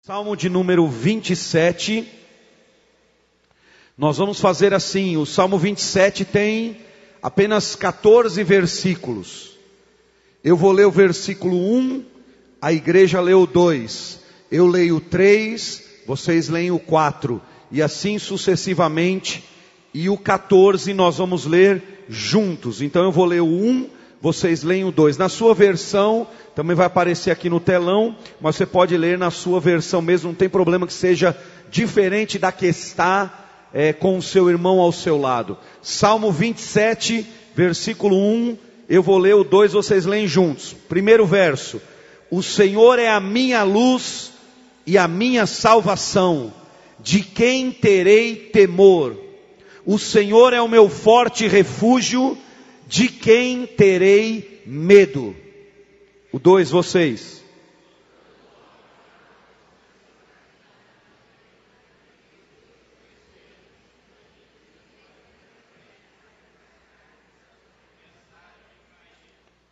Salmo de número 27, nós vamos fazer assim, o Salmo 27 tem apenas 14 versículos. Eu vou ler o versículo 1, a igreja lê o 2, eu leio o 3, vocês leem o 4, e assim sucessivamente, e o 14 nós vamos ler juntos. Então eu vou ler o 1, vocês leem o 2. Na sua versão, também vai aparecer aqui no telão, mas você pode ler na sua versão mesmo, não tem problema que seja diferente da que está com o seu irmão ao seu lado. Salmo 27, versículo 1, eu vou ler o 2, vocês leem juntos. Primeiro verso: o Senhor é a minha luz e a minha salvação, de quem terei temor? O Senhor é o meu forte refúgio, de quem terei medo? O 2, vocês.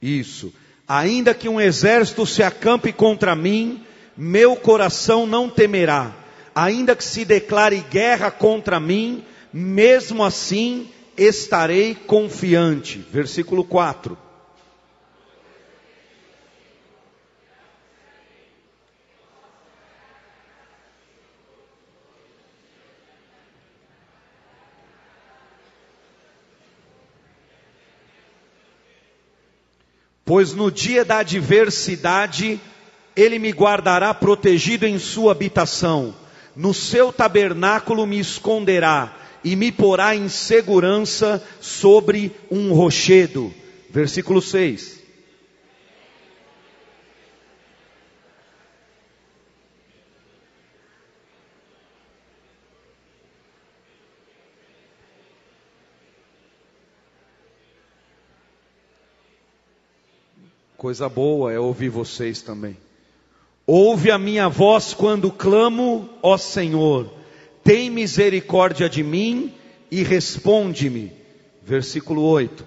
Isso. Ainda que um exército se acampe contra mim, meu coração não temerá. Ainda que se declare guerra contra mim, mesmo assim estarei confiante. Versículo 4. Pois no dia da adversidade, Ele me guardará protegido em sua habitação. No seu tabernáculo me esconderá e me porá em segurança sobre um rochedo. Versículo 6. Coisa boa é ouvir vocês também. Ouve a minha voz quando clamo, ó Senhor. Tem misericórdia de mim e responde-me. Versículo 8.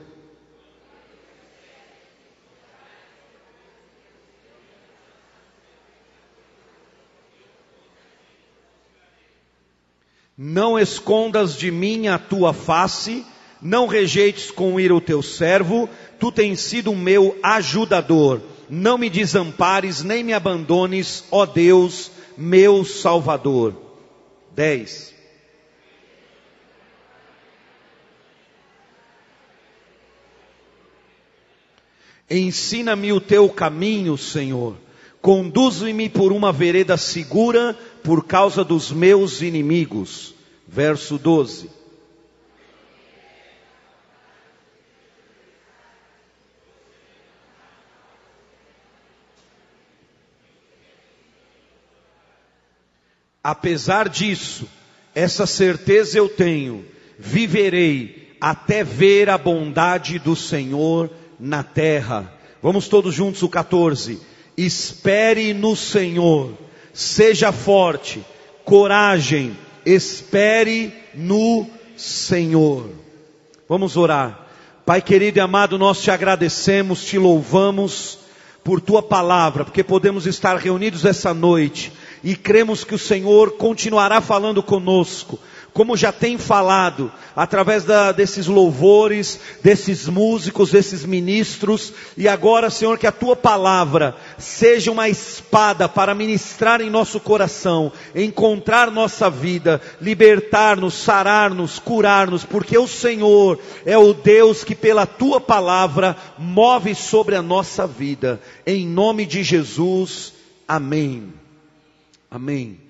Não escondas de mim a tua face, não rejeites com ira o teu servo, tu tens sido o meu ajudador. Não me desampares, nem me abandones, ó Deus, meu Salvador. 10. Ensina-me o teu caminho, Senhor. Conduze-me por uma vereda segura, por causa dos meus inimigos. Verso 12. Apesar disso, essa certeza eu tenho, viverei até ver a bondade do Senhor na terra. Vamos todos juntos, o 14. Espere no Senhor, seja forte, coragem, espere no Senhor. Vamos orar. Pai querido e amado, nós te agradecemos, te louvamos por tua palavra, porque podemos estar reunidos essa noite e cremos que o Senhor continuará falando conosco, como já tem falado, através desses louvores, desses músicos, desses ministros. E agora, Senhor, que a tua palavra seja uma espada para ministrar em nosso coração, encontrar nossa vida, libertar-nos, sarar-nos, curar-nos, porque o Senhor é o Deus que pela tua palavra move sobre a nossa vida. Em nome de Jesus, amém. Amém.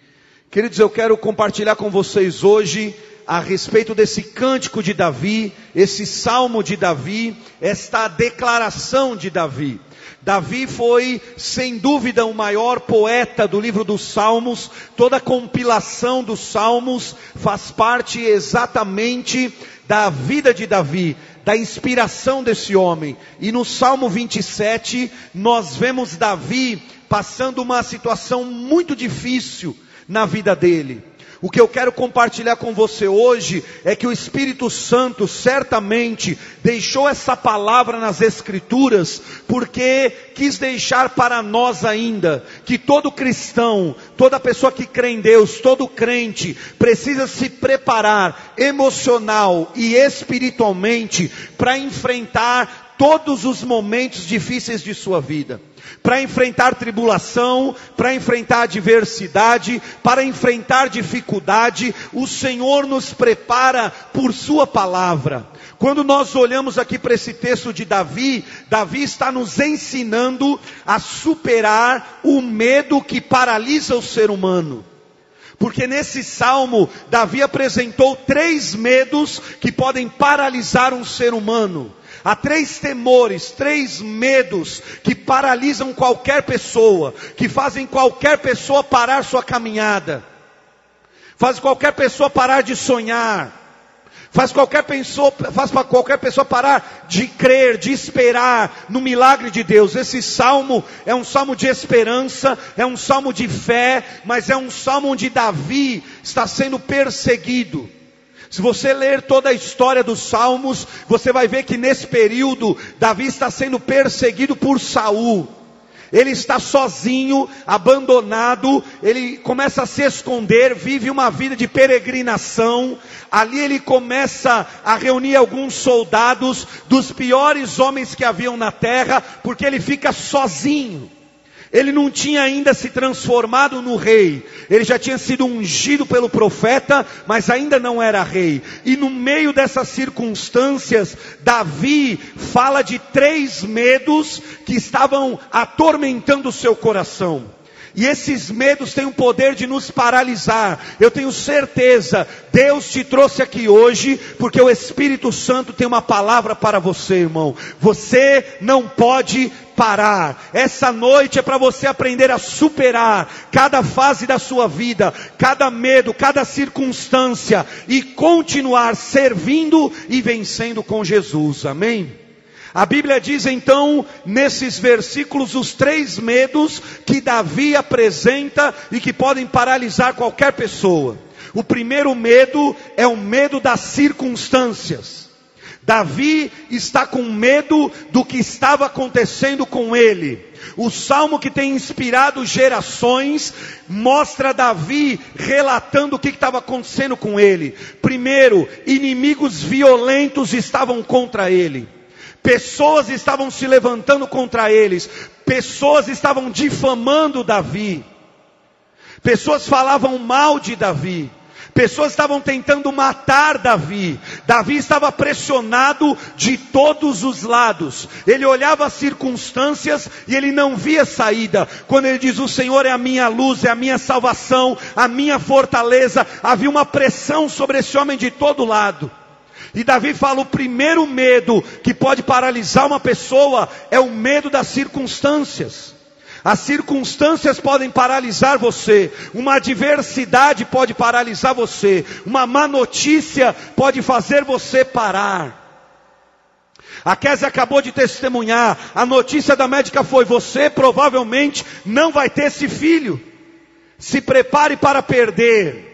Queridos, eu quero compartilhar com vocês hoje a respeito desse cântico de Davi, esse salmo de Davi, esta declaração de Davi. Davi foi, sem dúvida, o maior poeta do livro dos Salmos. Toda a compilação dos Salmos faz parte exatamente da vida de Davi, da inspiração desse homem. E no Salmo 27, nós vemos Davi passando uma situação muito difícil na vida dele. O que eu quero compartilhar com você hoje é que o Espírito Santo certamente deixou essa palavra nas Escrituras, porque quis deixar para nós ainda, que todo cristão, toda pessoa que crê em Deus, todo crente, precisa se preparar emocional e espiritualmente para enfrentar todos os momentos difíceis de sua vida. Para enfrentar tribulação, para enfrentar adversidade, para enfrentar dificuldade. O Senhor nos prepara por sua palavra. Quando nós olhamos aqui para esse texto de Davi, Davi está nos ensinando a superar o medo que paralisa o ser humano. Porque nesse salmo, Davi apresentou 3 medos que podem paralisar um ser humano. Há 3 temores, 3 medos que paralisam qualquer pessoa, que fazem qualquer pessoa parar sua caminhada, faz qualquer pessoa parar de sonhar, faz para qualquer pessoa parar de crer, de esperar no milagre de Deus. Esse salmo é um salmo de esperança, é um salmo de fé, mas é um salmo onde Davi está sendo perseguido. Se você ler toda a história dos Salmos, você vai ver que nesse período, Davi está sendo perseguido por Saul. Ele está sozinho, abandonado, ele começa a se esconder, vive uma vida de peregrinação. Ali ele começa a reunir alguns soldados, dos piores homens que haviam na terra, porque ele fica sozinho. Ele não tinha ainda se transformado no rei. Ele já tinha sido ungido pelo profeta, mas ainda não era rei. E no meio dessas circunstâncias, Davi fala de 3 medos que estavam atormentando o seu coração. E esses medos têm o poder de nos paralisar. Eu tenho certeza, Deus te trouxe aqui hoje, porque o Espírito Santo tem uma palavra para você, irmão. Você não pode parar. Essa noite é para você aprender a superar cada fase da sua vida, cada medo, cada circunstância, e continuar servindo e vencendo com Jesus, amém? A Bíblia diz então, nesses versículos, os 3 medos que Davi apresenta e que podem paralisar qualquer pessoa. O primeiro medo é o medo das circunstâncias. Davi está com medo do que estava acontecendo com ele. O salmo que tem inspirado gerações mostra Davi relatando o que estava acontecendo com ele. Primeiro, inimigos violentos estavam contra ele. Pessoas estavam se levantando contra eles. Pessoas estavam difamando Davi. Pessoas falavam mal de Davi. Pessoas estavam tentando matar Davi. Davi estava pressionado de todos os lados. Ele olhava as circunstâncias e ele não via saída. Quando ele diz: o Senhor é a minha luz, é a minha salvação, a minha fortaleza, havia uma pressão sobre esse homem de todo lado. E Davi fala: o primeiro medo que pode paralisar uma pessoa é o medo das circunstâncias. As circunstâncias podem paralisar você. Uma adversidade pode paralisar você. Uma má notícia pode fazer você parar. A Kézia acabou de testemunhar. A notícia da médica foi: você provavelmente não vai ter esse filho. Se prepare para perder.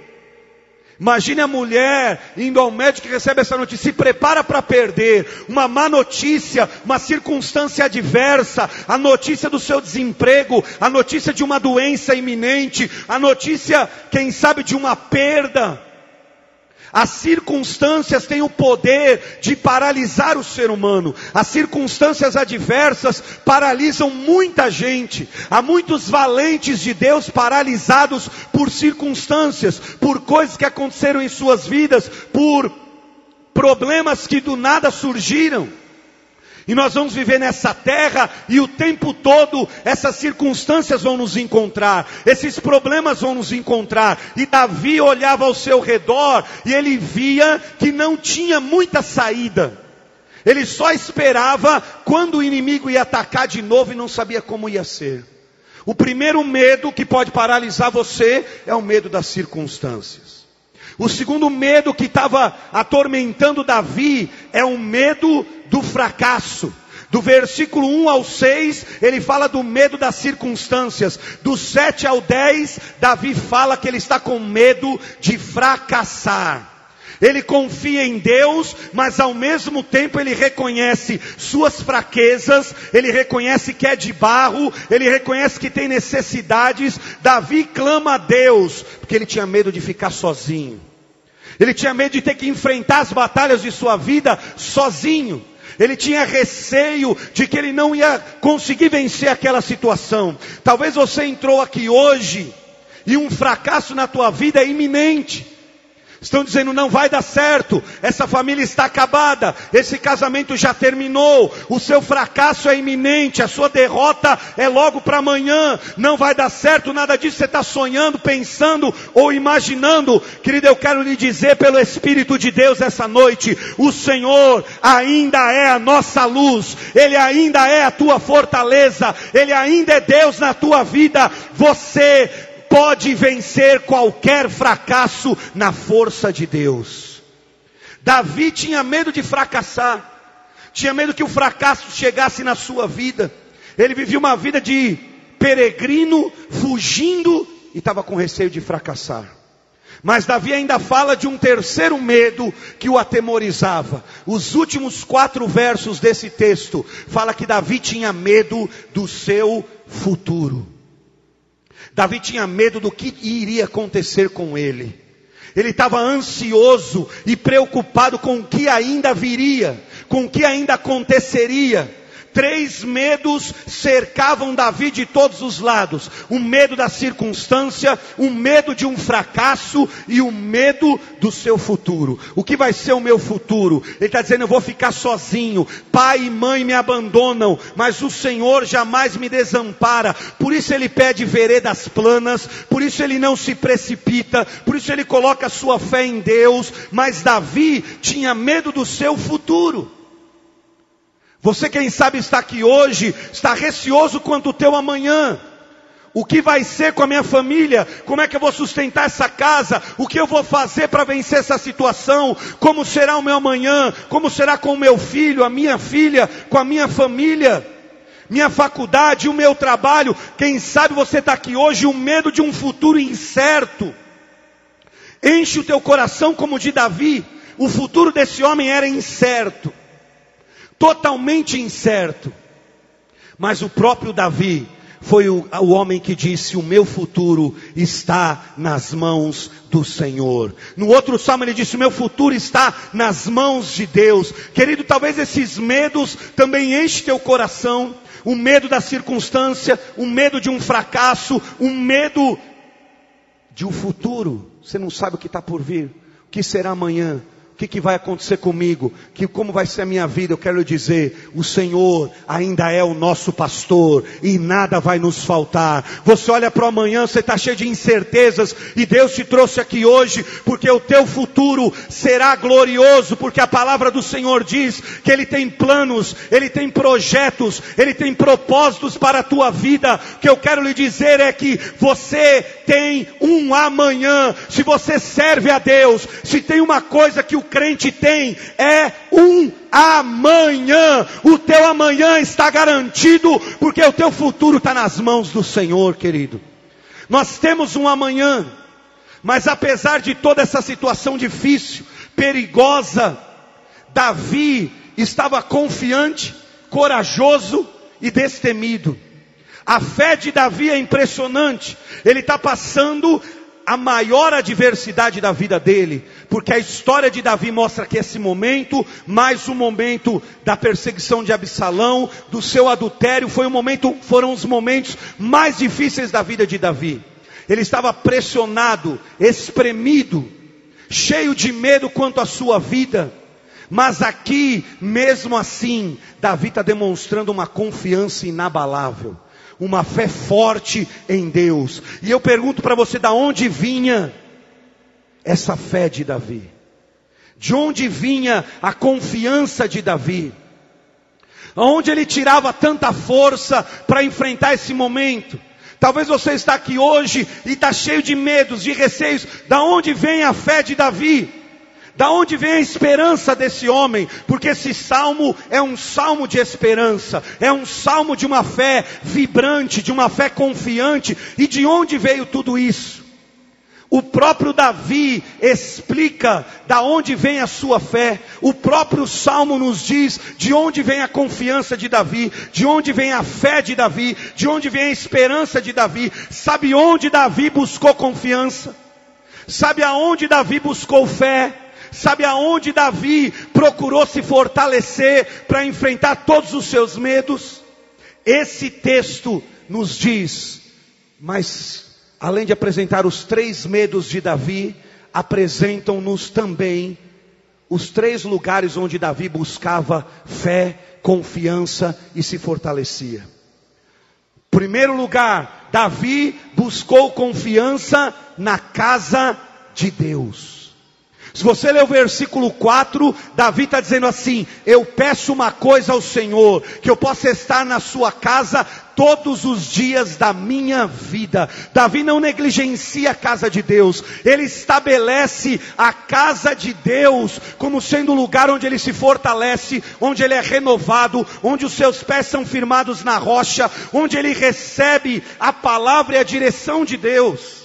Imagine a mulher indo ao médico que recebe essa notícia: se prepara para perder. Uma má notícia, uma circunstância adversa, a notícia do seu desemprego, a notícia de uma doença iminente, a notícia, quem sabe, de uma perda. As circunstâncias têm o poder de paralisar o ser humano. As circunstâncias adversas paralisam muita gente. Há muitos valentes de Deus paralisados por circunstâncias, por coisas que aconteceram em suas vidas, por problemas que do nada surgiram. E nós vamos viver nessa terra e o tempo todo essas circunstâncias vão nos encontrar. Esses problemas vão nos encontrar. E Davi olhava ao seu redor e ele via que não tinha muita saída. Ele só esperava quando o inimigo ia atacar de novo e não sabia como ia ser. O primeiro medo que pode paralisar você é o medo das circunstâncias. O segundo medo que estava atormentando Davi é o medo do fracasso. Do versículo 1 ao 6, ele fala do medo das circunstâncias. Do 7 ao 10, Davi fala que ele está com medo de fracassar. Ele confia em Deus, mas ao mesmo tempo ele reconhece suas fraquezas, ele reconhece que é de barro, ele reconhece que tem necessidades. Davi clama a Deus, porque ele tinha medo de ficar sozinho. Ele tinha medo de ter que enfrentar as batalhas de sua vida sozinho. Ele tinha receio de que ele não ia conseguir vencer aquela situação. Talvez você entrou aqui hoje e um fracasso na tua vida é iminente. Estão dizendo, não vai dar certo, essa família está acabada, esse casamento já terminou, o seu fracasso é iminente, a sua derrota é logo para amanhã, não vai dar certo, nada disso você está sonhando, pensando ou imaginando. Querido, eu quero lhe dizer pelo Espírito de Deus essa noite, o Senhor ainda é a nossa luz, Ele ainda é a tua fortaleza, Ele ainda é Deus na tua vida. Você pode vencer qualquer fracasso na força de Deus. Davi tinha medo de fracassar, tinha medo que o fracasso chegasse na sua vida. Ele vivia uma vida de peregrino, fugindo, e estava com receio de fracassar. Mas Davi ainda fala de um terceiro medo que o atemorizava. Os últimos 4 versos desse texto fala que Davi tinha medo do seu futuro. Davi tinha medo do que iria acontecer com ele. Ele estava ansioso e preocupado com o que ainda viria, com o que ainda aconteceria. 3 medos cercavam Davi de todos os lados. O medo da circunstância, o medo de um fracasso e o medo do seu futuro. O que vai ser o meu futuro? Ele está dizendo, eu vou ficar sozinho. Pai e mãe me abandonam, mas o Senhor jamais me desampara. Por isso ele pede veredas planas, por isso ele não se precipita, por isso ele coloca a sua fé em Deus. Mas Davi tinha medo do seu futuro. Você, quem sabe, está aqui hoje, está receoso quanto o teu amanhã. O que vai ser com a minha família? Como é que eu vou sustentar essa casa? O que eu vou fazer para vencer essa situação? Como será o meu amanhã? Como será com o meu filho, a minha filha, com a minha família? Minha faculdade, o meu trabalho? Quem sabe você está aqui hoje, o medo de um futuro incerto. Enche o teu coração como o de Davi. O futuro desse homem era incerto. Totalmente incerto. Mas o próprio Davi foi o homem que disse, o meu futuro está nas mãos do Senhor. No outro salmo ele disse, o meu futuro está nas mãos de Deus. Querido, talvez esses medos também enchem teu coração. O medo da circunstância, o medo de um fracasso, o medo de um futuro. Você não sabe o que está por vir, o que será amanhã. O que vai acontecer comigo? Como vai ser a minha vida? Eu quero lhe dizer, o Senhor ainda é o nosso pastor e nada vai nos faltar. Você olha para o amanhã, você está cheio de incertezas e Deus te trouxe aqui hoje porque o teu futuro será glorioso, porque a palavra do Senhor diz que Ele tem planos, Ele tem projetos, Ele tem propósitos para a tua vida. O que eu quero lhe dizer é que você tem um amanhã. Se você serve a Deus, se tem uma coisa que o crente tem, é um amanhã. O teu amanhã está garantido, porque o teu futuro está nas mãos do Senhor, querido. Nós temos um amanhã, mas apesar de toda essa situação difícil, perigosa, Davi estava confiante, corajoso e destemido. A fé de Davi é impressionante. Ele está passando a maior adversidade da vida dele, porque a história de Davi mostra que esse momento, mais o momento da perseguição de Absalão, do seu adultério, foram os momentos mais difíceis da vida de Davi. Ele estava pressionado, espremido, cheio de medo quanto à sua vida. Mas aqui, mesmo assim, Davi está demonstrando uma confiança inabalável. Uma fé forte em Deus. E eu pergunto para você, de onde vinha essa fé de Davi? De onde vinha a confiança de Davi? Aonde ele tirava tanta força para enfrentar esse momento? Talvez você está aqui hoje e está cheio de medos, de receios. Da onde vem a fé de Davi? Da onde vem a esperança desse homem? Porque esse salmo é um salmo de esperança. É um salmo de uma fé vibrante, de uma fé confiante. E de onde veio tudo isso? O próprio Davi explica da onde vem a sua fé. O próprio Salmo nos diz de onde vem a confiança de Davi, de onde vem a fé de Davi, de onde vem a esperança de Davi. Sabe onde Davi buscou confiança? Sabe aonde Davi buscou fé? Sabe aonde Davi procurou se fortalecer para enfrentar todos os seus medos? Esse texto nos diz, mas além de apresentar os 3 medos de Davi, apresentam-nos também os 3 lugares onde Davi buscava fé, confiança e se fortalecia. Primeiro lugar, Davi buscou confiança na casa de Deus. Se você ler o versículo 4, Davi está dizendo assim: eu peço uma coisa ao Senhor, que eu possa estar na sua casa todos os dias da minha vida. Davi não negligencia a casa de Deus, ele estabelece a casa de Deus como sendo o lugar onde ele se fortalece, onde ele é renovado, onde os seus pés são firmados na rocha, onde ele recebe a palavra e a direção de Deus.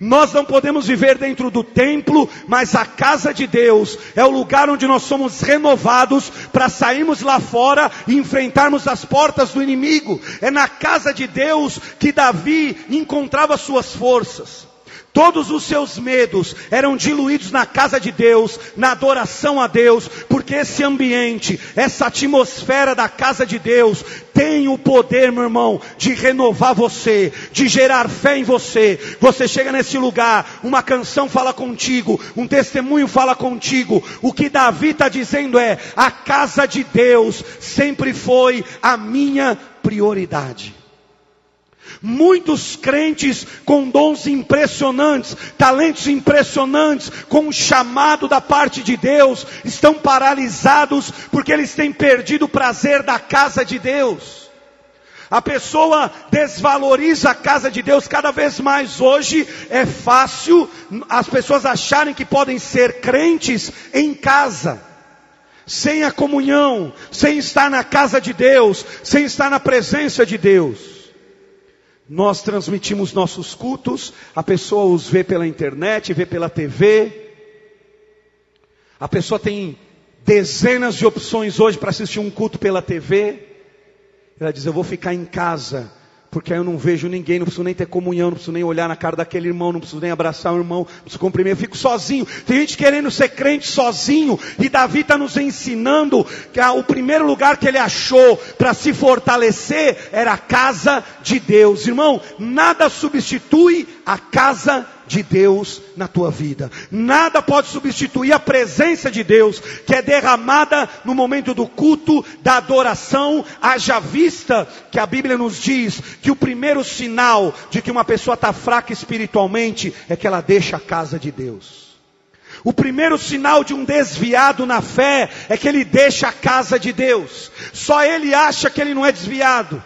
Nós não podemos viver dentro do templo, mas a casa de Deus é o lugar onde nós somos renovados para sairmos lá fora e enfrentarmos as portas do inimigo. É na casa de Deus que Davi encontrava suas forças. Todos os seus medos eram diluídos na casa de Deus, na adoração a Deus, porque esse ambiente, essa atmosfera da casa de Deus, tem o poder, meu irmão, de renovar você, de gerar fé em você. Você chega nesse lugar, uma canção fala contigo, um testemunho fala contigo. O que Davi está dizendo é: a casa de Deus sempre foi a minha prioridade. Muitos crentes com dons impressionantes, talentos impressionantes, com um chamado da parte de Deus, estão paralisados porque eles têm perdido o prazer da casa de Deus. A pessoa desvaloriza a casa de Deus cada vez mais. Hoje é fácil as pessoas acharem que podem ser crentes em casa, sem a comunhão, sem estar na casa de Deus, sem estar na presença de Deus. Nós transmitimos nossos cultos, a pessoa os vê pela internet, vê pela TV. A pessoa tem dezenas de opções hoje para assistir um culto pela TV. Ela diz: eu vou ficar em casa, porque aí eu não vejo ninguém, não preciso nem ter comunhão, não preciso nem olhar na cara daquele irmão, não preciso nem abraçar o irmão, não preciso cumprimentar, eu fico sozinho. Tem gente querendo ser crente sozinho, e Davi está nos ensinando que o primeiro lugar que ele achou para se fortalecer era a casa de Deus. Irmão, nada substitui a casa de Deus na tua vida. Nada pode substituir a presença de Deus, que é derramada no momento do culto, da adoração. Haja vista que a Bíblia nos diz que o primeiro sinal de que uma pessoa está fraca espiritualmente é que ela deixa a casa de Deus. O primeiro sinal de um desviado na fé é que ele deixa a casa de Deus. Só ele acha que ele não é desviado.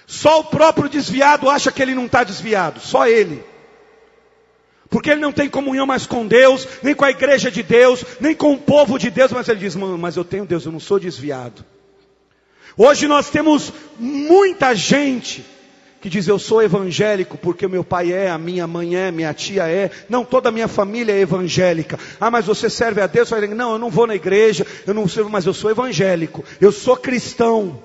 Só o próprio desviado acha que ele não está desviado. Só ele. Porque ele não tem comunhão mais com Deus, nem com a igreja de Deus, nem com o povo de Deus. Mas ele diz: mas eu tenho Deus, eu não sou desviado. Hoje nós temos muita gente que diz: eu sou evangélico porque o meu pai é, a minha mãe é, minha tia é. Não, toda a minha família é evangélica. Ah, mas você serve a Deus? Não, eu não vou na igreja, eu não servo, mas eu sou evangélico, eu sou cristão.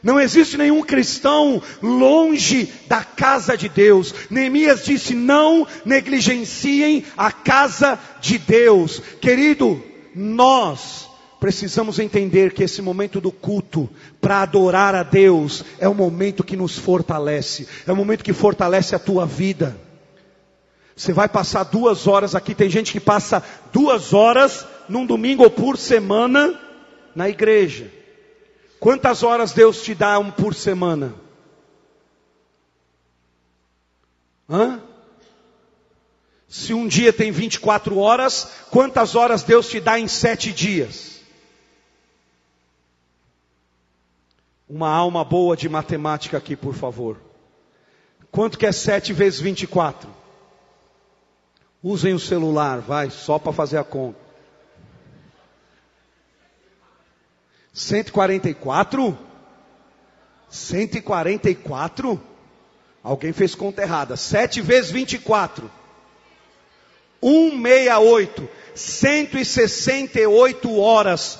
Não existe nenhum cristão longe da casa de Deus. Neemias disse: não negligenciem a casa de Deus. Querido, nós precisamos entender que esse momento do culto, para adorar a Deus, é um momento que nos fortalece. É um momento que fortalece a tua vida. Você vai passar 2 horas aqui. Tem gente que passa 2 horas num domingo ou por semana na igreja. Quantas horas Deus te dá por semana? Se um dia tem 24 horas, quantas horas Deus te dá em 7 dias? Uma alma boa de matemática aqui, por favor. Quanto que é 7 vezes 24? Usem o celular, vai, só para fazer a conta. 144? 144? Alguém fez conta errada. 7 vezes 24. 168. 168 horas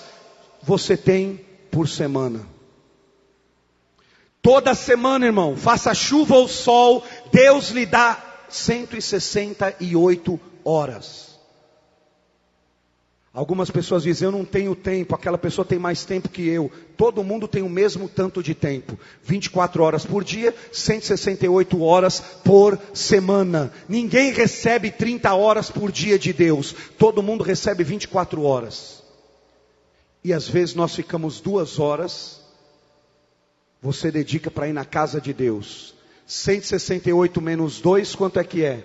você tem por semana. Toda semana, irmão, faça chuva ou sol, Deus lhe dá 168 horas. Algumas pessoas dizem, eu não tenho tempo, aquela pessoa tem mais tempo que eu. Todo mundo tem o mesmo tanto de tempo. 24 horas por dia, 168 horas por semana. Ninguém recebe 30 horas por dia de Deus. Todo mundo recebe 24 horas. E às vezes nós ficamos 2 horas, você dedica para ir na casa de Deus. 168 menos 2, quanto é que é?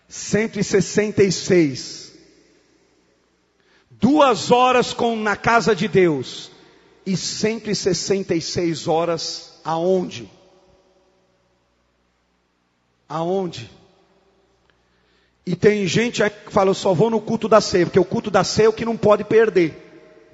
166. 2 horas na casa de Deus. E 166 horas aonde? Aonde? E tem gente aí que fala, eu só vou no culto da ceia, porque o culto da ceia é o que não pode perder.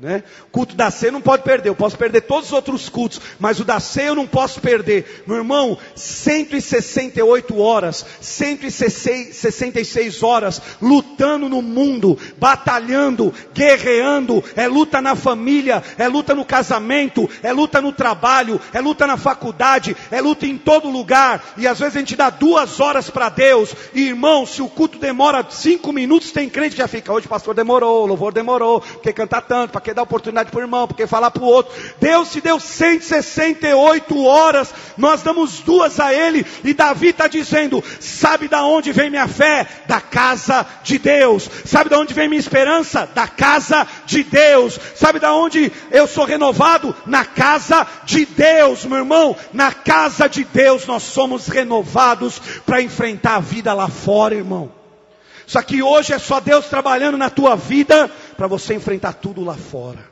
Né? O culto da ceia não pode perder, eu posso perder todos os outros cultos, mas o da ceia eu não posso perder. Meu irmão, 168 horas, 166 horas, lutando no mundo, batalhando, guerreando, é luta na família, é luta no casamento, é luta no trabalho, é luta na faculdade, é luta em todo lugar, e às vezes a gente dá 2 horas para Deus, e irmão, se o culto demora 5 minutos, tem crente que já fica, hoje o pastor demorou, o louvor demorou, porque cantar tanto, para dar oportunidade para o irmão, porque falar para o outro. Deus te deu 168 horas, nós damos 2 a Ele, e Davi está dizendo, sabe da onde vem minha fé? Da casa de Deus. Sabe da onde vem minha esperança? Da casa de Deus. Sabe da onde eu sou renovado? Na casa de Deus, meu irmão. Na casa de Deus nós somos renovados para enfrentar a vida lá fora, irmão. Só que hoje é só Deus trabalhando na tua vida para você enfrentar tudo lá fora.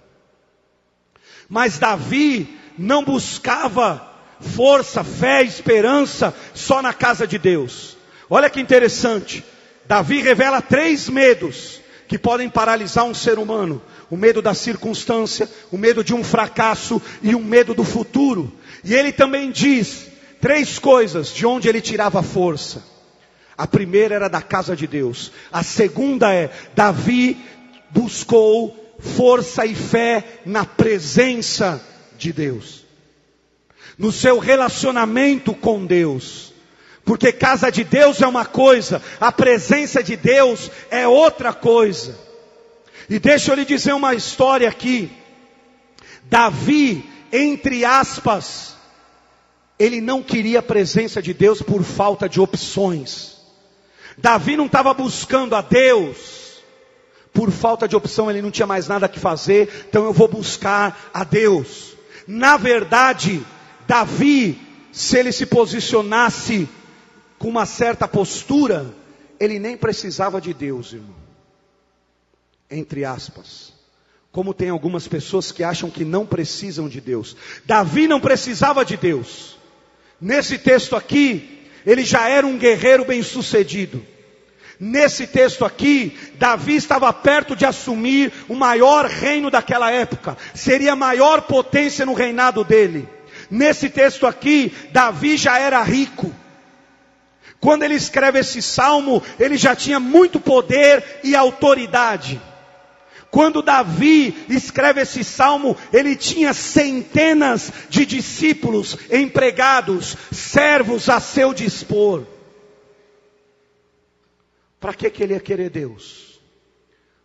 Mas Davi não buscava força, fé, esperança só na casa de Deus. Olha que interessante. Davi revela 3 medos que podem paralisar um ser humano. O medo da circunstância, o medo de um fracasso e o medo do futuro. E ele também diz 3 coisas de onde ele tirava força. A primeira era da casa de Deus. A segunda é, Davi buscou força e fé na presença de Deus. No seu relacionamento com Deus. Porque casa de Deus é uma coisa, a presença de Deus é outra coisa. E deixa eu lhe dizer uma história aqui. Davi, entre aspas, ele não queria a presença de Deus por falta de opções. Davi não estava buscando a Deus por falta de opção, ele não tinha mais nada que fazer, então eu vou buscar a Deus. Na verdade, Davi, se ele se posicionasse com uma certa postura, ele nem precisava de Deus, irmão. Entre aspas. Como tem algumas pessoas que acham que não precisam de Deus. Davi não precisava de Deus. Nesse texto aqui, ele já era um guerreiro bem-sucedido. Nesse texto aqui, Davi estava perto de assumir o maior reino daquela época. Seria a maior potência no reinado dele. Nesse texto aqui, Davi já era rico. Quando ele escreve esse salmo, ele já tinha muito poder e autoridade. Quando Davi escreve esse salmo, ele tinha centenas de discípulos, empregados, servos a seu dispor. Para que ele ia querer Deus?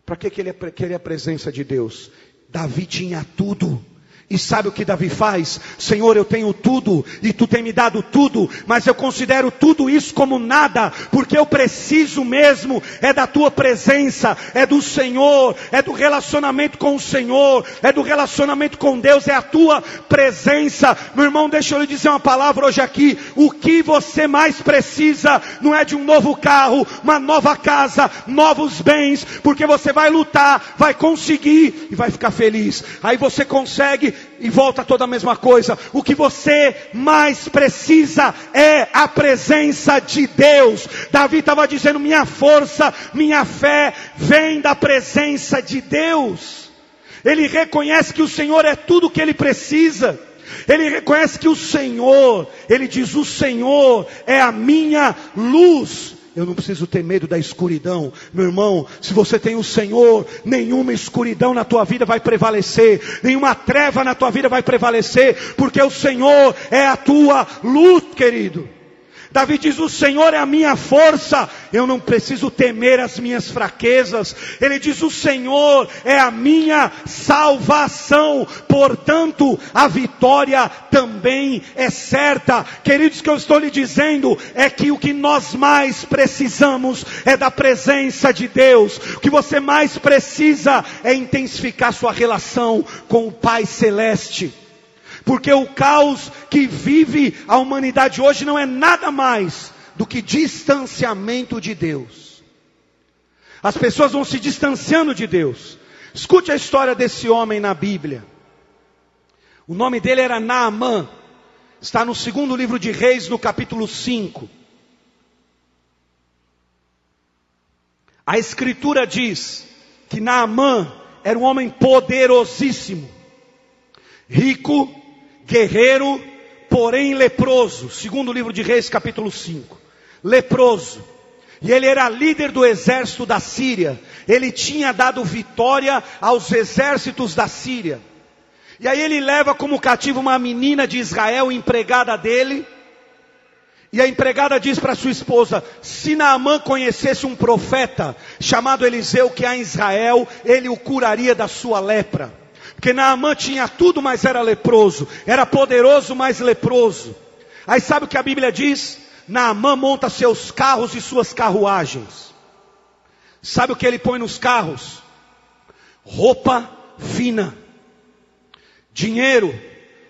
Para que ele ia querer a presença de Deus? Davi tinha tudo. E sabe o que Davi faz? Senhor, eu tenho tudo, e tu tem me dado tudo, mas eu considero tudo isso como nada, porque eu preciso mesmo, é da tua presença, é do Senhor, é do relacionamento com o Senhor, é do relacionamento com Deus, é a tua presença. Meu irmão, deixa eu lhe dizer uma palavra hoje aqui, o que você mais precisa, não é de um novo carro, uma nova casa, novos bens, porque você vai lutar, vai conseguir, e vai ficar feliz, aí você consegue, e volta toda a mesma coisa. O que você mais precisa é a presença de Deus. Davi estava dizendo, minha força, minha fé vem da presença de Deus. Ele reconhece que o Senhor é tudo o que ele precisa. Ele reconhece que o Senhor, ele diz, o Senhor é a minha luz. Eu não preciso ter medo da escuridão. Meu irmão, se você tem o Senhor, nenhuma escuridão na tua vida vai prevalecer, nenhuma treva na tua vida vai prevalecer, porque o Senhor é a tua luz, querido. Davi diz, o Senhor é a minha força, eu não preciso temer as minhas fraquezas. Ele diz, o Senhor é a minha salvação, portanto a vitória também é certa. Queridos, o que eu estou lhe dizendo é que o que nós mais precisamos é da presença de Deus. O que você mais precisa é intensificar sua relação com o Pai Celeste. Porque o caos que vive a humanidade hoje não é nada mais do que distanciamento de Deus. As pessoas vão se distanciando de Deus. Escute a história desse homem na Bíblia. O nome dele era Naamã. Está no segundo livro de Reis, no capítulo 5. A Escritura diz que Naamã era um homem poderosíssimo, rico, guerreiro, porém leproso. Segundo livro de Reis, capítulo 5. Leproso. E ele era líder do exército da Síria. Ele tinha dado vitória aos exércitos da Síria. E aí ele leva como cativo uma menina de Israel, empregada dele. E a empregada diz para sua esposa, se Naamã conhecesse um profeta chamado Eliseu que há em Israel, ele o curaria da sua lepra. Porque Naamã tinha tudo, mas era leproso. Era poderoso, mas leproso. Aí sabe o que a Bíblia diz? Naamã monta seus carros e suas carruagens. Sabe o que ele põe nos carros? Roupa fina, dinheiro,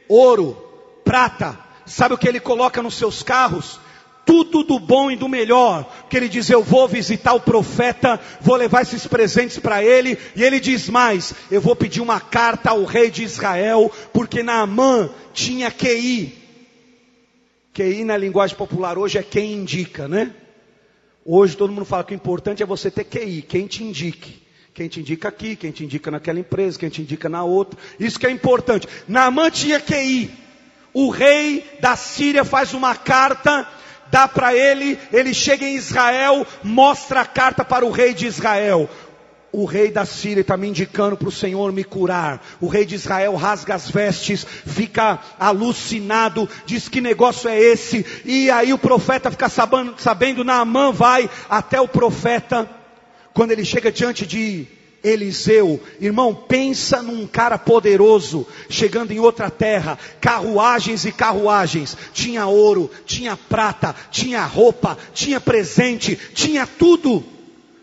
ouro, prata. Sabe o que ele coloca nos seus carros? Tudo do bom e do melhor. Que ele diz, eu vou visitar o profeta, vou levar esses presentes para ele. E ele diz mais, eu vou pedir uma carta ao rei de Israel, porque Naamã tinha QI. QI na linguagem popular hoje é quem indica, né? Hoje todo mundo fala que o importante é você ter QI, quem te indique. Quem te indica aqui, quem te indica naquela empresa, quem te indica na outra. Isso que é importante. Naamã tinha QI. O rei da Síria faz uma carta, dá para ele, ele chega em Israel, mostra a carta para o rei de Israel. O rei da Síria está me indicando para o Senhor me curar. O rei de Israel rasga as vestes, fica alucinado, diz que negócio é esse. E aí o profeta fica sabendo, Naamã vai até o profeta. Quando ele chega diante de Eliseu, irmão, pensa num cara poderoso, chegando em outra terra, carruagens e carruagens, tinha ouro, tinha prata, tinha roupa, tinha presente, tinha tudo.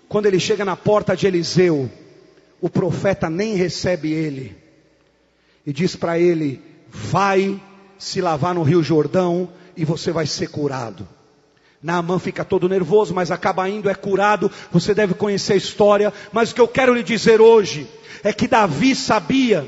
Quando ele chega na porta de Eliseu, o profeta nem recebe ele, e diz para ele, vai se lavar no Rio Jordão, e você vai ser curado. Naamã fica todo nervoso, mas acaba indo, é curado. Você deve conhecer a história. Mas o que eu quero lhe dizer hoje é que Davi sabia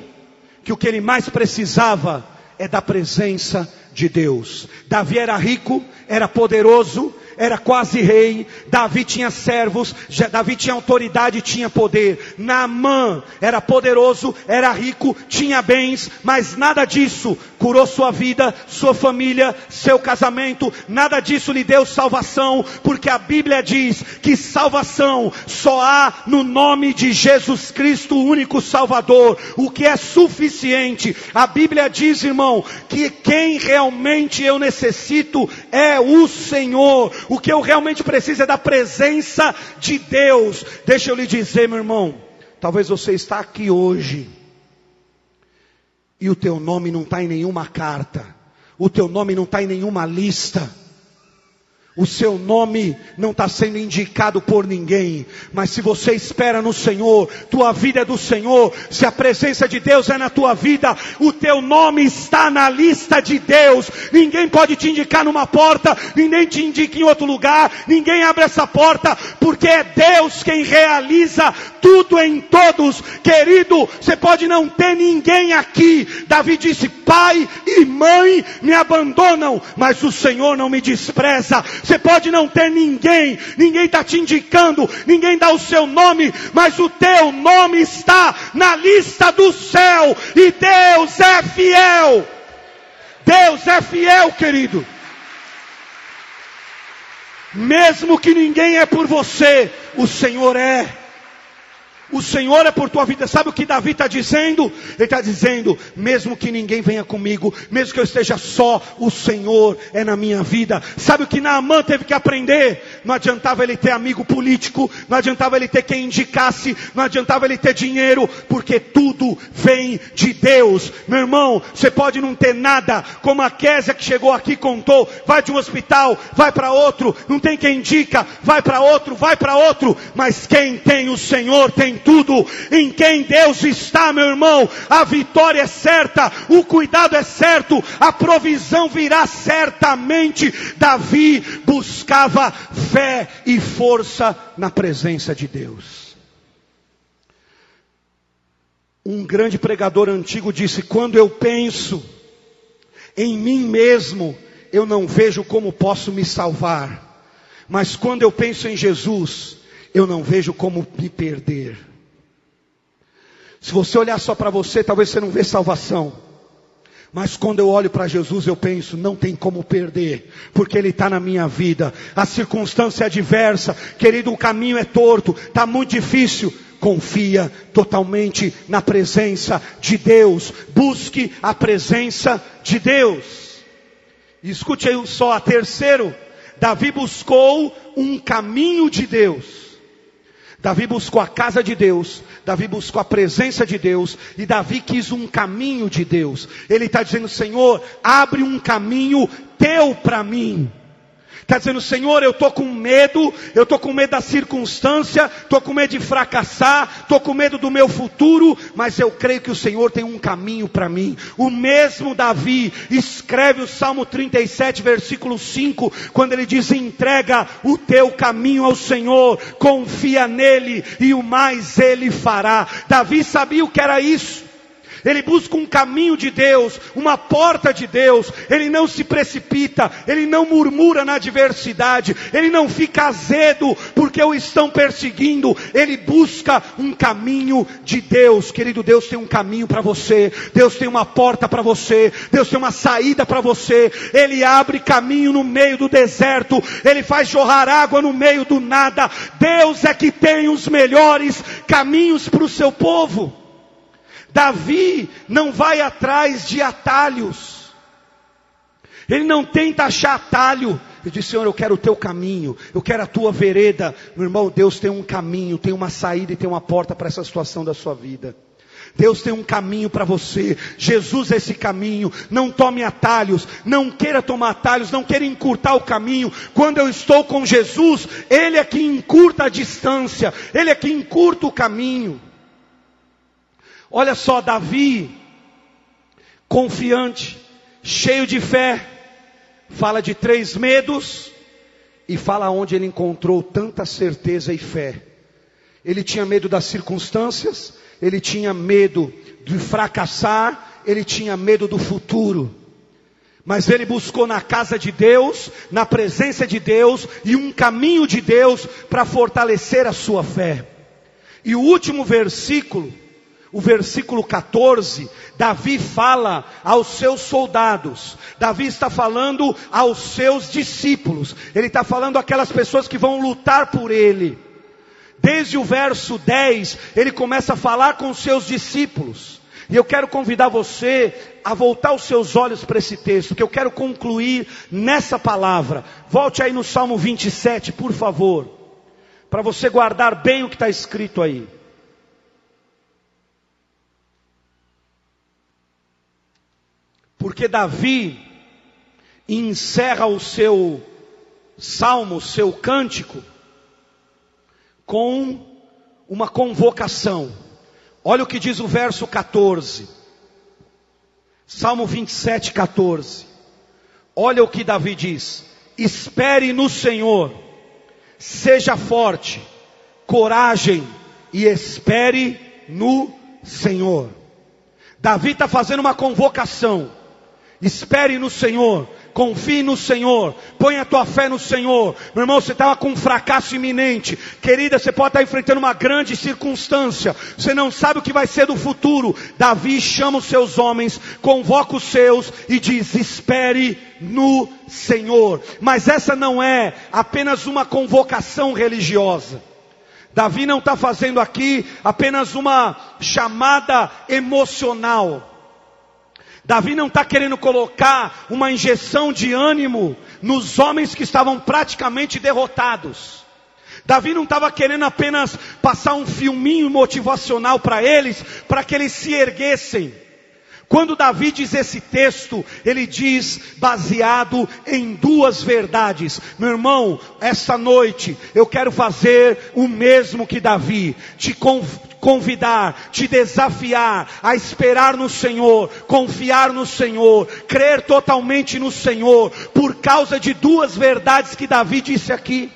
que o que ele mais precisava é da presença de Deus. Davi era rico, era poderoso, era quase rei. Davi tinha servos, Davi tinha autoridade, tinha poder. Naamã era poderoso, era rico, tinha bens, mas nada disso curou sua vida, sua família, seu casamento. Nada disso lhe deu salvação, porque a Bíblia diz que salvação só há no nome de Jesus Cristo, o único Salvador, o que é suficiente. A Bíblia diz, irmão, que quem realmente eu necessito é o Senhor. O que eu realmente preciso é da presença de Deus. Deixa eu lhe dizer, meu irmão, talvez você está aqui hoje e o teu nome não está em nenhuma carta, o teu nome não está em nenhuma lista, o seu nome não está sendo indicado por ninguém. Mas se você espera no Senhor, tua vida é do Senhor. Se a presença de Deus é na tua vida, o teu nome está na lista de Deus. Ninguém pode te indicar numa porta, ninguém te indica em outro lugar, ninguém abre essa porta, porque é Deus quem realiza tudo em todos. Querido, você pode não ter ninguém aqui. Davi disse, pai e mãe me abandonam, mas o Senhor não me despreza. Você pode não ter ninguém está te indicando, ninguém dá o seu nome, mas o teu nome está na lista do céu, e Deus é fiel. Deus é fiel, querido. Mesmo que ninguém é por você, o Senhor é. O Senhor é por tua vida. Sabe o que Davi está dizendo? Ele está dizendo, mesmo que ninguém venha comigo, mesmo que eu esteja só, o Senhor é na minha vida. Sabe o que Naamã teve que aprender? Não adiantava ele ter amigo político, não adiantava ele ter quem indicasse, não adiantava ele ter dinheiro, porque tudo vem de Deus. Meu irmão, você pode não ter nada, como a Késia que chegou aqui contou, vai de um hospital, vai para outro, não tem quem indica, vai para outro, mas quem tem o Senhor tem tudo. Em quem Deus está, meu irmão, a vitória é certa, o cuidado é certo, a provisão virá certamente. Davi buscava fé e força na presença de Deus. Um grande pregador antigo disse, quando eu penso em mim mesmo, eu não vejo como posso me salvar, mas quando eu penso em Jesus, eu não vejo como me perder. Se você olhar só para você, talvez você não vê salvação. Mas quando eu olho para Jesus, eu penso, não tem como perder, porque Ele está na minha vida. A circunstância é adversa, querido, o caminho é torto, está muito difícil. Confia totalmente na presença de Deus. Busque a presença de Deus. E escute aí só a terceiro. Davi buscou um caminho de Deus. Davi buscou a casa de Deus, Davi buscou a presença de Deus, e Davi quis um caminho de Deus. Ele está dizendo, Senhor, abre um caminho teu para mim. Está dizendo, Senhor, eu estou com medo da circunstância, estou com medo de fracassar, estou com medo do meu futuro, mas eu creio que o Senhor tem um caminho para mim. O mesmo Davi escreve o Salmo 37, versículo 5, quando ele diz, entrega o teu caminho ao Senhor, confia nele e o mais ele fará. Davi sabia o que era isso. Ele busca um caminho de Deus, uma porta de Deus. Ele não se precipita, ele não murmura na adversidade, ele não fica azedo porque o estão perseguindo. Ele busca um caminho de Deus. Querido, Deus tem um caminho para você, Deus tem uma porta para você, Deus tem uma saída para você. Ele abre caminho no meio do deserto, ele faz jorrar água no meio do nada. Deus é que tem os melhores caminhos para o seu povo. Davi não vai atrás de atalhos. Ele não tenta achar atalho. Ele diz, Senhor, eu quero o teu caminho, eu quero a tua vereda. Meu irmão, Deus tem um caminho, tem uma saída e tem uma porta para essa situação da sua vida. Deus tem um caminho para você. Jesus é esse caminho. Não tome atalhos, não queira tomar atalhos, não queira encurtar o caminho. Quando eu estou com Jesus, Ele é que encurta a distância, Ele é que encurta o caminho. Olha só, Davi, confiante, cheio de fé, fala de 3 medos e fala onde ele encontrou tanta certeza e fé. Ele tinha medo das circunstâncias, ele tinha medo de fracassar, ele tinha medo do futuro. Mas ele buscou na casa de Deus, na presença de Deus e um caminho de Deus para fortalecer a sua fé. E o último versículo, o versículo 14, Davi fala aos seus soldados. Davi está falando aos seus discípulos. Ele está falando àquelas pessoas que vão lutar por ele. Desde o verso 10, ele começa a falar com os seus discípulos. E eu quero convidar você a voltar os seus olhos para esse texto, que eu quero concluir nessa palavra. Volte aí no Salmo 27, por favor, para você guardar bem o que está escrito aí. Porque Davi encerra o seu salmo, o seu cântico, com uma convocação. Olha o que diz o verso 14. Salmo 27, 14. Olha o que Davi diz. Espere no Senhor, seja forte, coragem e espere no Senhor. Davi está fazendo uma convocação. Espere no Senhor, Confie no Senhor, põe a tua fé no Senhor. Meu irmão, você estava com um fracasso iminente. Querida, você pode estar enfrentando uma grande circunstância. Você não sabe o que vai ser do futuro. Davi chama os seus homens, convoca os seus e diz: espere no Senhor. Mas essa não é apenas uma convocação religiosa. Davi não está fazendo aqui apenas uma chamada emocional. Davi não está querendo colocar uma injeção de ânimo nos homens que estavam praticamente derrotados. Davi não estava querendo apenas passar um filminho motivacional para eles, para que eles se erguessem. Quando Davi diz esse texto, ele diz baseado em duas verdades. Meu irmão, essa noite eu quero fazer o mesmo que Davi, te convidar, te desafiar a esperar no Senhor, confiar no Senhor, crer totalmente no Senhor, por causa de duas verdades que Davi disse aqui.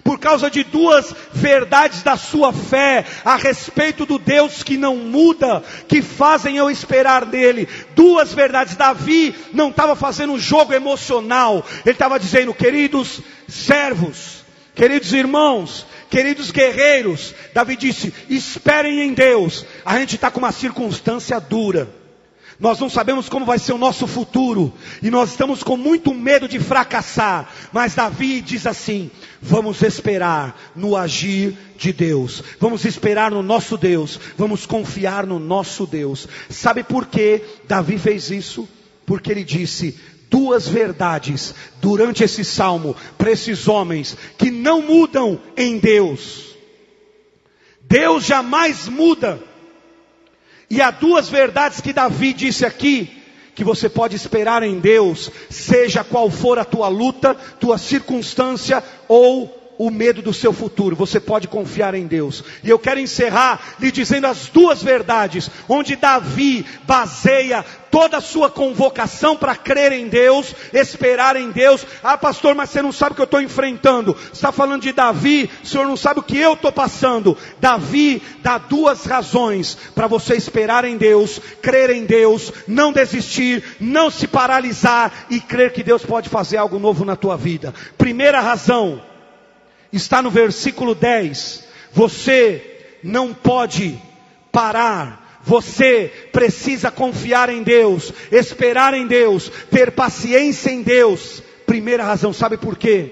Por causa de duas verdades da sua fé, a respeito do Deus que não muda, que fazem eu esperar nele. Duas verdades. Davi não estava fazendo um jogo emocional. Ele estava dizendo: queridos servos, queridos irmãos, queridos guerreiros. Davi disse: esperem em Deus. A gente está com uma circunstância dura. Nós não sabemos como vai ser o nosso futuro. E nós estamos com muito medo de fracassar. Mas Davi diz assim: vamos esperar no agir de Deus. Vamos esperar no nosso Deus. Vamos confiar no nosso Deus. Sabe por que Davi fez isso? Porque ele disse duas verdades durante esse salmo para esses homens que não mudam em Deus. Deus jamais muda. E há duas verdades que Davi disse aqui, que você pode esperar em Deus, seja qual for a tua luta, tua circunstância ou o medo do seu futuro. Você pode confiar em Deus. E eu quero encerrar lhe dizendo as duas verdades, onde Davi baseia toda a sua convocação para crer em Deus, esperar em Deus. Ah, pastor, mas você não sabe o que eu estou enfrentando. Você está falando de Davi, o senhor não sabe o que eu estou passando. Davi dá duas razões para você esperar em Deus, crer em Deus, não desistir, não se paralisar e crer que Deus pode fazer algo novo na tua vida. Primeira razão está no versículo 10. Você não pode parar. Você precisa confiar em Deus, esperar em Deus, ter paciência em Deus. Primeira razão, sabe por quê?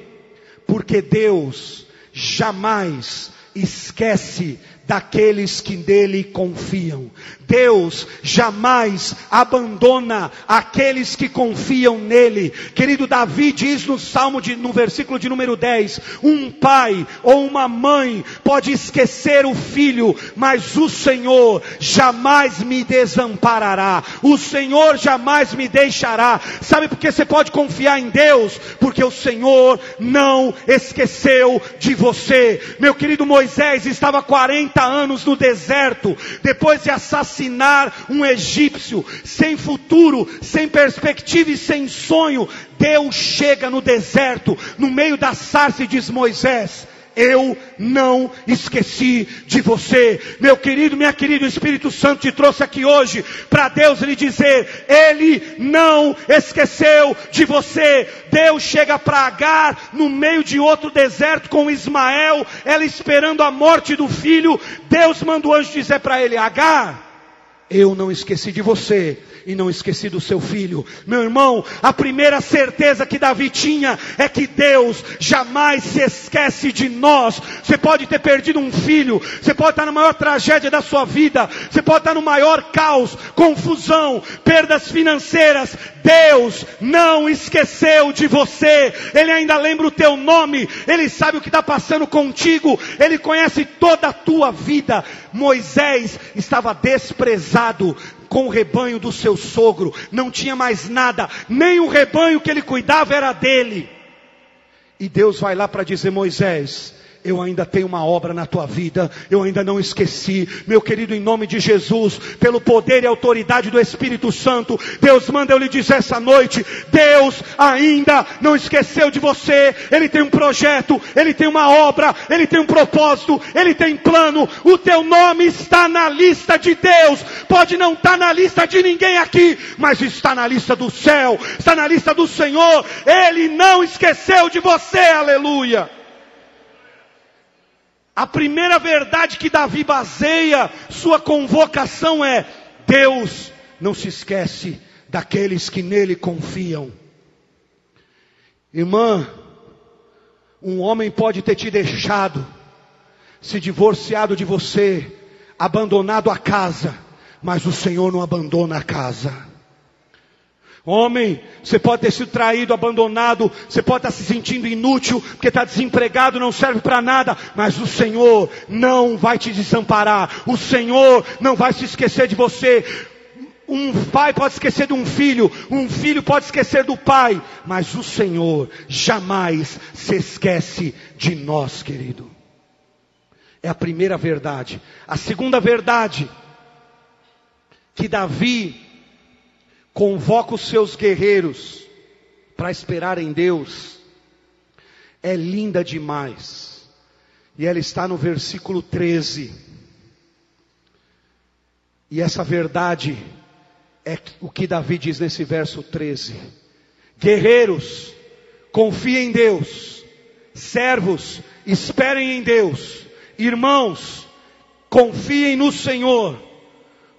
Porque Deus jamais esquece daqueles que nele confiam. Deus jamais abandona aqueles que confiam nele. Querido, Davi diz no versículo de número 10, um pai ou uma mãe pode esquecer o filho, mas o Senhor jamais me desamparará. O Senhor jamais me deixará. Sabe por que você pode confiar em Deus? Porque o Senhor não esqueceu de você. Meu querido, Moisés estava 40 anos no deserto, depois de assassinar um egípcio, sem futuro, sem perspectiva e sem sonho. Deus chega no deserto, no meio da sarça, e diz: Moisés, eu não esqueci de você. Meu querido, minha querida, o Espírito Santo te trouxe aqui hoje para Deus lhe dizer: Ele não esqueceu de você. Deus chega para Agar no meio de outro deserto com Ismael, ela esperando a morte do filho. Deus manda o anjo dizer para ele: Agar, eu não esqueci de você e não esqueci do seu filho. Meu irmão, a primeira certeza que Davi tinha é que Deus jamais se esquece de nós. Você pode ter perdido um filho, você pode estar na maior tragédia da sua vida, você pode estar no maior caos, confusão, perdas financeiras. Deus não esqueceu de você. Ele ainda lembra o teu nome, Ele sabe o que está passando contigo, Ele conhece toda a tua vida. Moisés estava desprezado com o rebanho do seu sogro, não tinha mais nada, nem o rebanho que ele cuidava era dele. E Deus vai lá para dizer: Moisés, eu ainda tenho uma obra na tua vida, eu ainda não esqueci. Meu querido, em nome de Jesus, pelo poder e autoridade do Espírito Santo, Deus manda eu lhe dizer essa noite, Deus ainda não esqueceu de você. Ele tem um projeto, Ele tem uma obra, Ele tem um propósito, Ele tem plano. O teu nome está na lista de Deus, pode não estar na lista de ninguém aqui, mas está na lista do céu, está na lista do Senhor. Ele não esqueceu de você, aleluia. A primeira verdade que Davi baseia sua convocação é: Deus não se esquece daqueles que nele confiam. Irmã, um homem pode ter te deixado, se divorciado de você, abandonado a casa, mas o Senhor não abandona a casa. Homem, você pode ter sido traído, abandonado, você pode estar se sentindo inútil, porque está desempregado, não serve para nada, mas o Senhor não vai te desamparar, o Senhor não vai se esquecer de você. Um pai pode esquecer de um filho pode esquecer do pai, mas o Senhor jamais se esquece de nós, querido. É a primeira verdade. A segunda verdade, que Davi convoca os seus guerreiros para esperar em Deus, é linda demais. E ela está no versículo 13. E essa verdade é o que Davi diz nesse verso 13. Guerreiros, confiem em Deus. Servos, esperem em Deus. Irmãos, confiem no Senhor,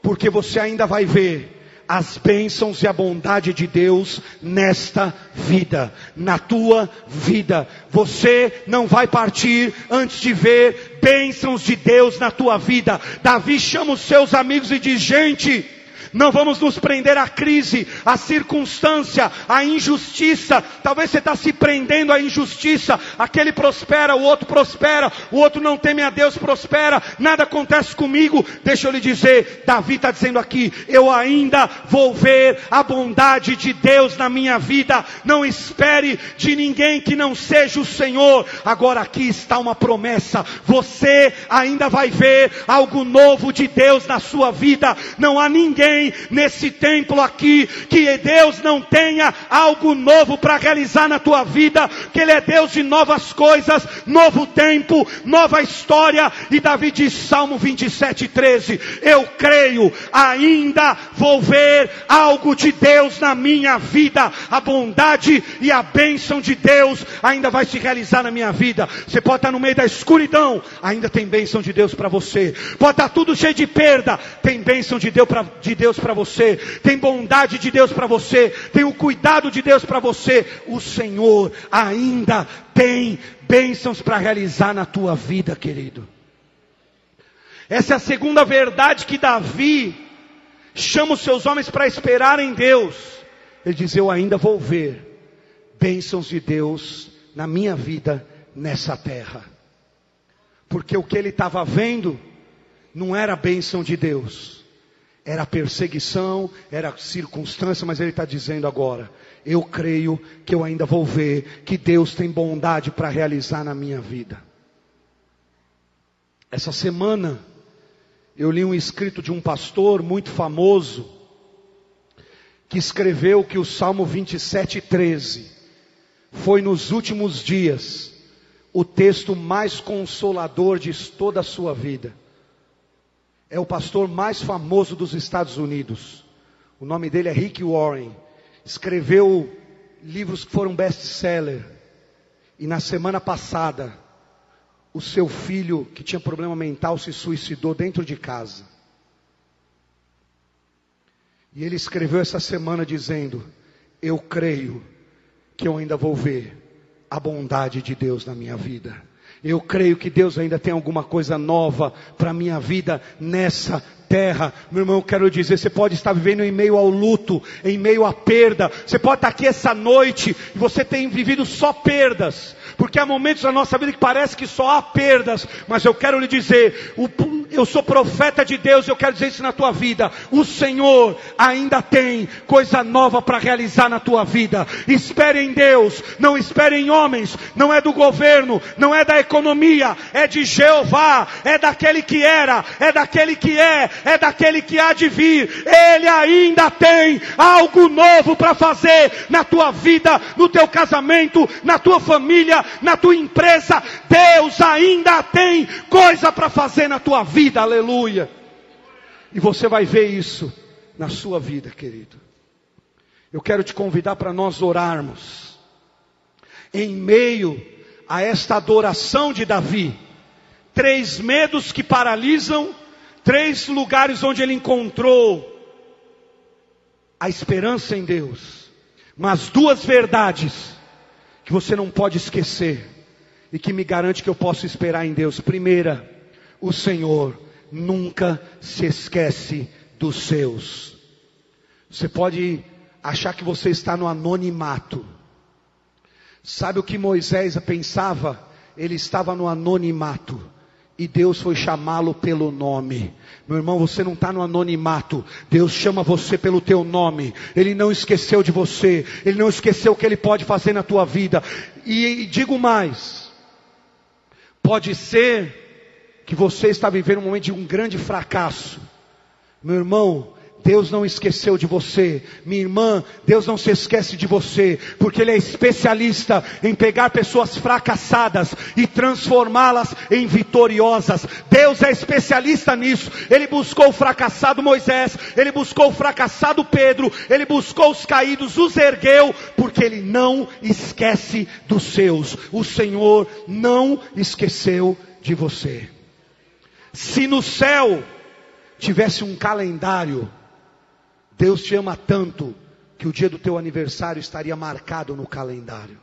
porque você ainda vai ver as bênçãos e a bondade de Deus nesta vida, na tua vida. Você não vai partir antes de ver bênçãos de Deus na tua vida. Davi chama os seus amigos e diz: gente, não vamos nos prender à crise, à circunstância, à injustiça. Talvez você está se prendendo à injustiça. Aquele prospera, o outro não teme a Deus, prospera. Nada acontece comigo. Deixa eu lhe dizer, Davi está dizendo aqui: eu ainda vou ver a bondade de Deus na minha vida. Não espere de ninguém que não seja o Senhor. Agora aqui está uma promessa: você ainda vai ver algo novo de Deus na sua vida. Não há ninguém nesse templo aqui que Deus não tenha algo novo para realizar na tua vida, que Ele é Deus de novas coisas, novo tempo, nova história. E Davi diz, Salmo 27:13, eu creio, ainda vou ver algo de Deus na minha vida. A bondade e a bênção de Deus ainda vai se realizar na minha vida. Você pode estar no meio da escuridão, ainda tem bênção de Deus para você. Pode estar tudo cheio de perda, tem bênção de Deus para você, tem bondade de Deus para você, tem o cuidado de Deus para você. O Senhor ainda tem bênçãos para realizar na tua vida, querido. Essa é a segunda verdade que Davi chama os seus homens para esperar em Deus. Ele diz, eu ainda vou ver bênçãos de Deus na minha vida nessa terra. Porque o que ele estava vendo não era a bênção de Deus, era perseguição, era circunstância, mas ele está dizendo agora, eu creio que eu ainda vou ver que Deus tem bondade para realizar na minha vida. Essa semana, eu li um escrito de um pastor muito famoso, que escreveu que o Salmo 27:13 foi nos últimos dias o texto mais consolador de toda a sua vida. É o pastor mais famoso dos Estados Unidos. O nome dele é Rick Warren. Escreveu livros que foram best-seller. E na semana passada, o seu filho, que tinha problema mental, se suicidou dentro de casa. E ele escreveu essa semana dizendo, eu creio que eu ainda vou ver a bondade de Deus na minha vida. Eu creio que Deus ainda tem alguma coisa nova para a minha vida nessa terra. Meu irmão, eu quero dizer, você pode estar vivendo em meio ao luto, em meio à perda. Você pode estar aqui essa noite e você tem vivido só perdas. Porque há momentos na nossa vida que parece que só há perdas. Mas eu quero lhe dizer, eu sou profeta de Deus e eu quero dizer isso na tua vida. O Senhor ainda tem coisa nova para realizar na tua vida. Espere em Deus, não espere em homens. Não é do governo, não é da economia, é de Jeová, é daquele que era, é daquele que é daquele que há de vir. Ele ainda tem algo novo para fazer na tua vida, no teu casamento, na tua família, na tua empresa. Deus ainda tem coisa para fazer na tua vida, aleluia. E você vai ver isso na sua vida, querido. Eu quero te convidar para nós orarmos em meio a esta adoração de Davi. 3 medos que paralisam, 3 lugares onde ele encontrou a esperança em Deus, mas 2 verdades que você não pode esquecer e que me garante que eu posso esperar em Deus. Primeira, o Senhor nunca se esquece dos seus. Você pode achar que você está no anonimato. Sabe o que Moisés pensava? Ele estava no anonimato e Deus foi chamá-lo pelo nome. Meu irmão, você não está no anonimato. Deus chama você pelo teu nome. Ele não esqueceu de você. Ele não esqueceu o que Ele pode fazer na tua vida. E digo mais, pode ser que você está vivendo um momento de um grande fracasso. Meu irmão, Deus não esqueceu de você. Minha irmã, Deus não se esquece de você, porque Ele é especialista em pegar pessoas fracassadas e transformá-las em vitoriosas. Deus é especialista nisso. Ele buscou o fracassado Moisés, Ele buscou o fracassado Pedro, Ele buscou os caídos, os ergueu, porque Ele não esquece dos seus. O Senhor não esqueceu de você. Se no céu tivesse um calendário, Deus te ama tanto que o dia do teu aniversário estaria marcado no calendário.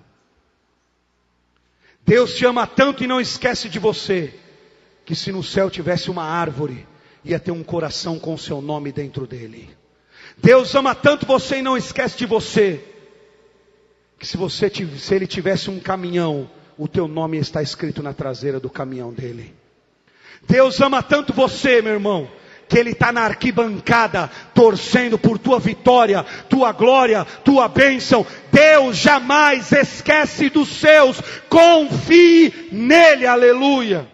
Deus te ama tanto e não esquece de você, que se no céu tivesse uma árvore, ia ter um coração com o seu nome dentro dele. Deus ama tanto você e não esquece de você, que se Ele tivesse um caminhão, o teu nome está escrito na traseira do caminhão dele. Deus ama tanto você, meu irmão, que Ele está na arquibancada, torcendo por tua vitória, tua glória, tua bênção. Deus jamais esquece dos seus. Confie nele, aleluia.